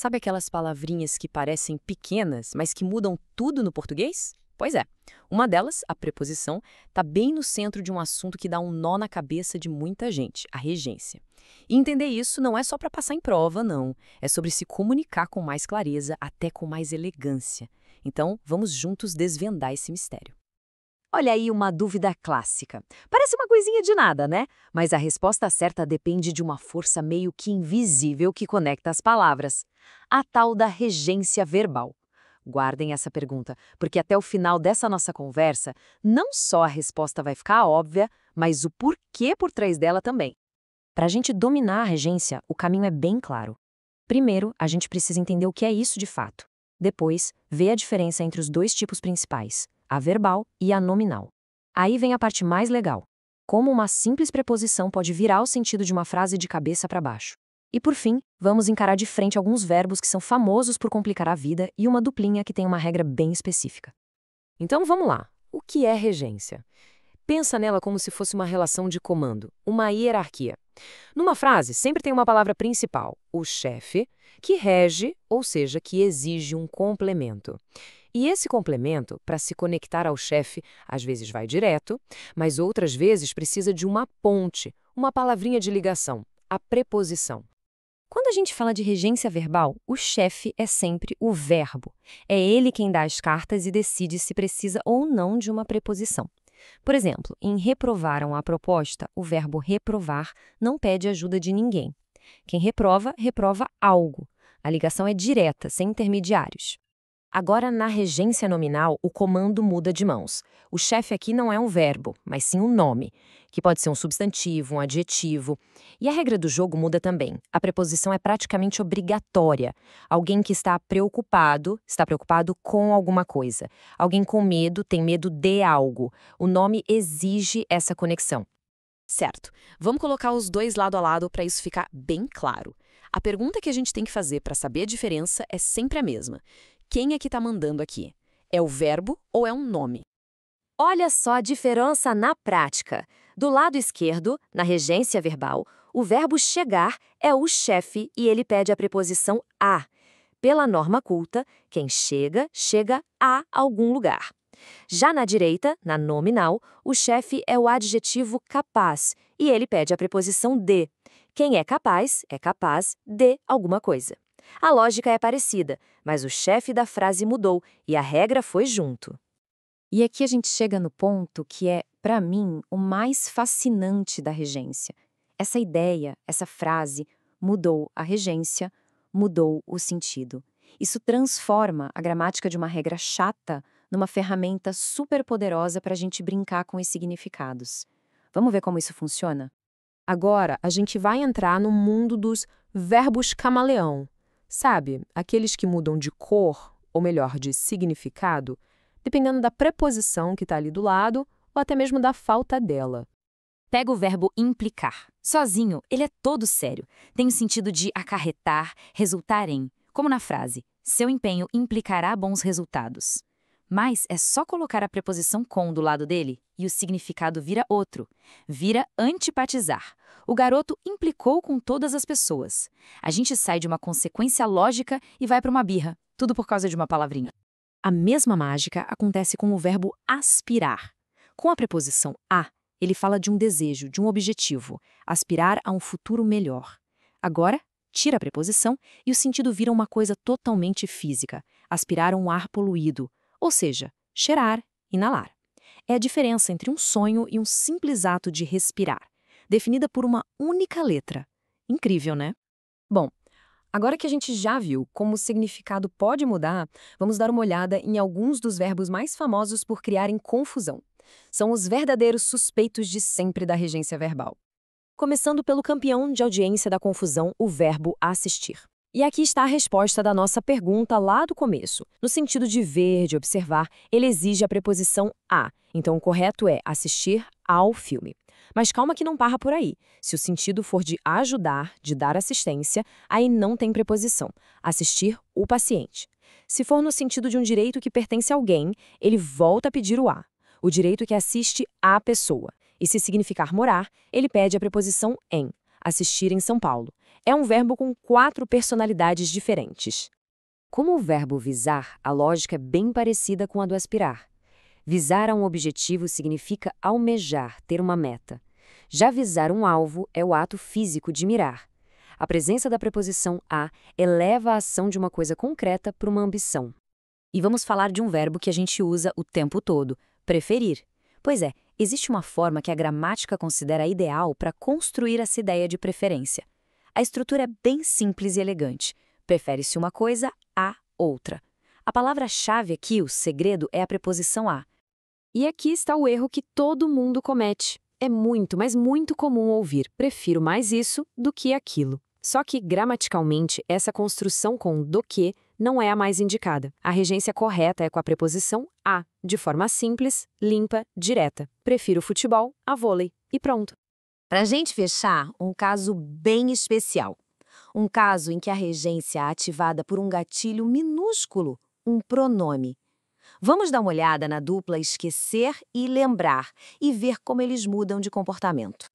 Sabe aquelas palavrinhas que parecem pequenas, mas que mudam tudo no português? Pois é. Uma delas, a preposição, está bem no centro de um assunto que dá um nó na cabeça de muita gente, a regência. E entender isso não é só para passar em prova, não. É sobre se comunicar com mais clareza, até com mais elegância. Então, vamos juntos desvendar esse mistério. Olha aí uma dúvida clássica. Parece uma coisinha de nada, né? Mas a resposta certa depende de uma força meio que invisível que conecta as palavras. A tal da regência verbal. Guardem essa pergunta, porque até o final dessa nossa conversa, não só a resposta vai ficar óbvia, mas o porquê por trás dela também. Para a gente dominar a regência, o caminho é bem claro. Primeiro, a gente precisa entender o que é isso de fato. Depois, ver a diferença entre os dois tipos principais, a verbal e a nominal. Aí vem a parte mais legal. Como uma simples preposição pode virar o sentido de uma frase de cabeça para baixo. E por fim, vamos encarar de frente alguns verbos que são famosos por complicar a vida e uma duplinha que tem uma regra bem específica. Então vamos lá. O que é regência? Pensa nela como se fosse uma relação de comando, uma hierarquia. Numa frase, sempre tem uma palavra principal, o chefe, que rege, ou seja, que exige um complemento. E esse complemento, para se conectar ao chefe, às vezes vai direto, mas outras vezes precisa de uma ponte, uma palavrinha de ligação, a preposição. Quando a gente fala de regência verbal, o chefe é sempre o verbo. É ele quem dá as cartas e decide se precisa ou não de uma preposição. Por exemplo, em reprovaram a proposta, o verbo reprovar não pede ajuda de ninguém. Quem reprova, reprova algo. A ligação é direta, sem intermediários. Agora, na regência nominal, o comando muda de mãos. O chefe aqui não é um verbo, mas sim um nome, que pode ser um substantivo, um adjetivo. E a regra do jogo muda também. A preposição é praticamente obrigatória. Alguém que está preocupado com alguma coisa. Alguém com medo tem medo de algo. O nome exige essa conexão. Certo. Vamos colocar os dois lado a lado para isso ficar bem claro. A pergunta que a gente tem que fazer para saber a diferença é sempre a mesma. Quem é que está mandando aqui? É o verbo ou é um nome? Olha só a diferença na prática. Do lado esquerdo, na regência verbal, o verbo chegar é o chefe e ele pede a preposição a. Pela norma culta, quem chega, chega a algum lugar. Já na direita, na nominal, o chefe é o adjetivo capaz e ele pede a preposição de. Quem é capaz de alguma coisa. A lógica é parecida, mas o chefe da frase mudou e a regra foi junto. E aqui a gente chega no ponto que é, para mim, o mais fascinante da regência. Essa ideia, essa frase, mudou a regência, mudou o sentido. Isso transforma a gramática de uma regra chata numa ferramenta super poderosa para a gente brincar com os significados. Vamos ver como isso funciona? Agora, a gente vai entrar no mundo dos verbos camaleão. Sabe, aqueles que mudam de cor, ou melhor, de significado, dependendo da preposição que está ali do lado, ou até mesmo da falta dela. Pega o verbo implicar. Sozinho, ele é todo sério. Tem o sentido de acarretar, resultar em, como na frase, seu empenho implicará bons resultados. Mas é só colocar a preposição com do lado dele e o significado vira outro. Vira antipatizar. O garoto implicou com todas as pessoas. A gente sai de uma consequência lógica e vai para uma birra. Tudo por causa de uma palavrinha. A mesma mágica acontece com o verbo aspirar. Com a preposição a, ele fala de um desejo, de um objetivo. Aspirar a um futuro melhor. Agora, tira a preposição e o sentido vira uma coisa totalmente física. Aspirar a um ar poluído. Ou seja, cheirar, inalar. É a diferença entre um sonho e um simples ato de respirar, definida por uma única letra. Incrível, né? Bom, agora que a gente já viu como o significado pode mudar, vamos dar uma olhada em alguns dos verbos mais famosos por criarem confusão. São os verdadeiros suspeitos de sempre da regência verbal. Começando pelo campeão de audiência da confusão, o verbo assistir. E aqui está a resposta da nossa pergunta lá do começo. No sentido de ver, de observar, ele exige a preposição a. Então, o correto é assistir ao filme. Mas calma que não para por aí. Se o sentido for de ajudar, de dar assistência, aí não tem preposição. Assistir o paciente. Se for no sentido de um direito que pertence a alguém, ele volta a pedir o a. O direito que assiste à pessoa. E se significar morar, ele pede a preposição em. Assistir em São Paulo. É um verbo com 4 personalidades diferentes. Como o verbo visar, a lógica é bem parecida com a do aspirar. Visar a um objetivo significa almejar, ter uma meta. Já visar um alvo é o ato físico de mirar. A presença da preposição a eleva a ação de uma coisa concreta para uma ambição. E vamos falar de um verbo que a gente usa o tempo todo, preferir. Pois é, existe uma forma que a gramática considera ideal para construir essa ideia de preferência. A estrutura é bem simples e elegante. Prefere-se uma coisa a outra. A palavra-chave aqui, o segredo, é a preposição a. E aqui está o erro que todo mundo comete. É muito, mas muito comum ouvir prefiro mais isso do que aquilo. Só que, gramaticalmente, essa construção com do que não é a mais indicada. A regência correta é com a preposição a, de forma simples, limpa, direta. Prefiro futebol a vôlei. E pronto. Para a gente fechar, um caso bem especial. Um caso em que a regência é ativada por um gatilho minúsculo, um pronome. Vamos dar uma olhada na dupla esquecer e lembrar e ver como eles mudam de comportamento.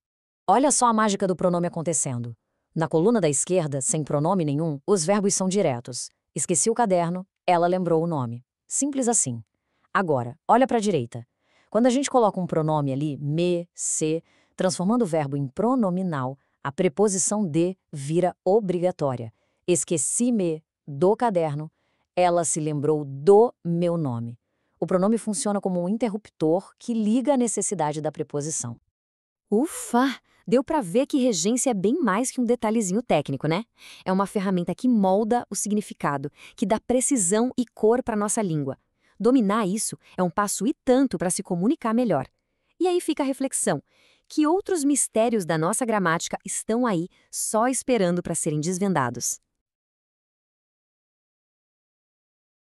Olha só a mágica do pronome acontecendo. Na coluna da esquerda, sem pronome nenhum, os verbos são diretos. Esqueci o caderno, ela lembrou o nome. Simples assim. Agora, olha para a direita. Quando a gente coloca um pronome ali, me, se, transformando o verbo em pronominal, a preposição de vira obrigatória. Esqueci-me do caderno, ela se lembrou do meu nome. O pronome funciona como um interruptor que liga a necessidade da preposição. Ufa! Deu para ver que regência é bem mais que um detalhezinho técnico, né? É uma ferramenta que molda o significado, que dá precisão e cor para nossa língua. Dominar isso é um passo e tanto para se comunicar melhor. E aí fica a reflexão. Que outros mistérios da nossa gramática estão aí só esperando para serem desvendados?